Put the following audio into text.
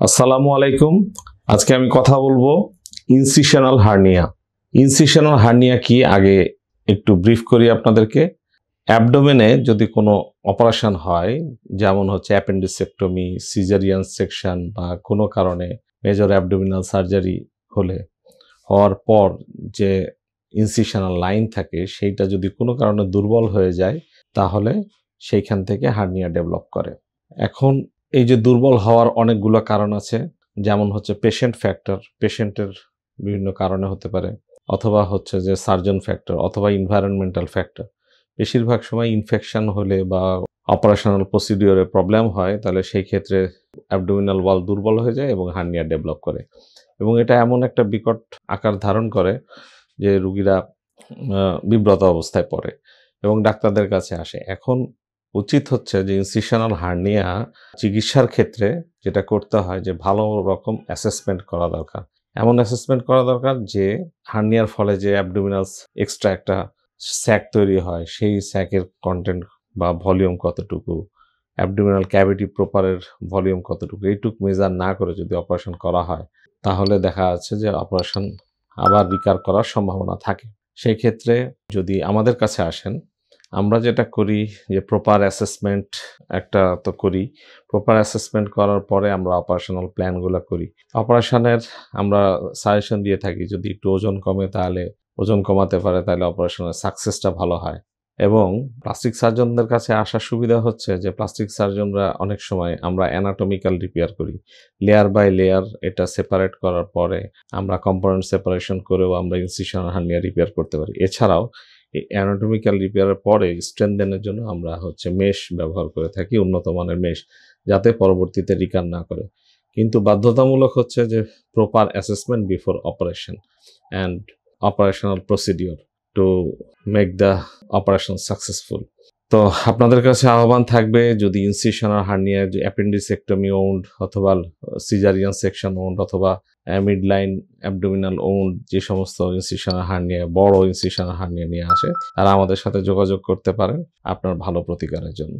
আসসালামু আলাইকুম। আজকে আমি কথা বলবো ইনসিশনাল হার্নিয়া। ইনসিশনাল হার্নিয়া কি আগে একটু ব্রিফ করি আপনাদেরকে। অ্যাবডোমেনে যদি কোনো অপারেশন হয়, যেমন হচ্ছে অ্যাপেন্ডিসেক্টমি, সিজারিয়ান সেকশন বা কোনো কারণে মেজর অ্যাবডোমিনাল সার্জারি হওয়ার পর যে ইনসিশনাল লাইন থাকে সেইটা যদি কোনো কারণে দুর্বল হয়ে যায় তাহলে সেইখান থেকে হার্নিয়া ডেভেলপ করে। এখন এই যে দুর্বল হওয়ার অনেকগুলো কারণ আছে, যেমন হচ্ছে পেশেন্ট ফ্যাক্টর, পেশেন্টের বিভিন্ন কারণে হতে পারে, অথবা হচ্ছে যে সার্জন ফ্যাক্টর, অথবা এনভায়রনমেন্টাল ফ্যাক্টর। বেশিরভাগ সময় ইনফেকশন হলে বা অপারেশনাল প্রসিডিওরে প্রবলেম হয় তাহলে সেই ক্ষেত্রে অ্যাবডোমিনাল ওয়াল দুর্বল হয়ে যায় এবং হার্নিয়া ডেভেলপ করে। এবং এটা এমন একটা বিকট আকার ধারণ করে যে রুগীরা বিব্রত অবস্থায় পড়ে এবং ডাক্তারদের কাছে আসে। এখন উচিত হচ্ছে যে ইনসিশনাল হার্নিয়া চিকিৎসার ক্ষেত্রে যেটা করতে হয় যে ভালো রকম অ্যাসেসমেন্ট করা দরকার। এমন অ্যাসেসমেন্ট করা দরকার যে হার্নিয়ার ফলে যে অ্যাবডোমিনাল এক্সট্রা একটা স্যাক তৈরি হয় সেই স্যাকের কন্টেন্ট বা ভলিউম কতটুকু, অ্যাবডোমিনাল ক্যাভিটি প্রপারের ভলিউম কতটুকু, এইটুকু মেজার না করে যদি অপারেশন করা হয় তাহলে দেখা যাচ্ছে যে অপারেশন আবার রিকার করার সম্ভাবনা থাকে। সেই ক্ষেত্রে যদি আমাদের কাছে আসেন, আমরা যেটা করি যে প্রপার অ্যাসেসমেন্ট একটা তো করি। প্রপার অ্যাসেসমেন্ট করার পরে আমরা অপারেশনাল প্ল্যানগুলো করি। অপারেশনের আমরা সাজেশন দিয়ে থাকি যদি একটু ওজন কমে তাহলে ওজন কমাতে পারে, তাহলে অপারেশনের সাকসেসটা ভালো হয়। এবং প্লাস্টিক সার্জনদের কাছে আসার সুবিধা হচ্ছে যে প্লাস্টিক সার্জনরা অনেক সময় আমরা অ্যানাটমিক্যাল রিপেয়ার করি। লেয়ার বাই লেয়ার এটা সেপারেট করার পরে আমরা কম্পোনেন্ট সেপারেশন করেও আমরা ইনসিশনাল হার্নিয়া রিপেয়ার করতে পারি। এছাড়াও এই অ্যানাটমিক্যাল রিপেয়ারের পরে স্ট্রেনথেনের জন্য আমরা হচ্ছে মেশ ব্যবহার করে থাকি, উন্নত মানের মেশ, যাতে পরবর্তীতে রিকার না করে। কিন্তু বাধ্যতামূলক হচ্ছে যে proper assessment before operation and operational procedure to make the operation successful. তো আপনাদের কাছে আহ্বান থাকবে, যদি ইনসিশনাল হার্নিয়া, অ্যাপেন্ডিসেক্টমি ওউন্ড অথবা সিজারিয়ান সেকশন ওউন্ড অথবা মিডলাইন অ্যাবডোমিনাল ওউন্ড, যে সমস্ত ইনসিশনাল হার্নিয়া, বড় ইনসিশনাল হার্নিয়া নিয়ে আসে, তারা আমাদের সাথে যোগাযোগ করতে পারেন আপনার ভালো প্রতিকারের জন্য।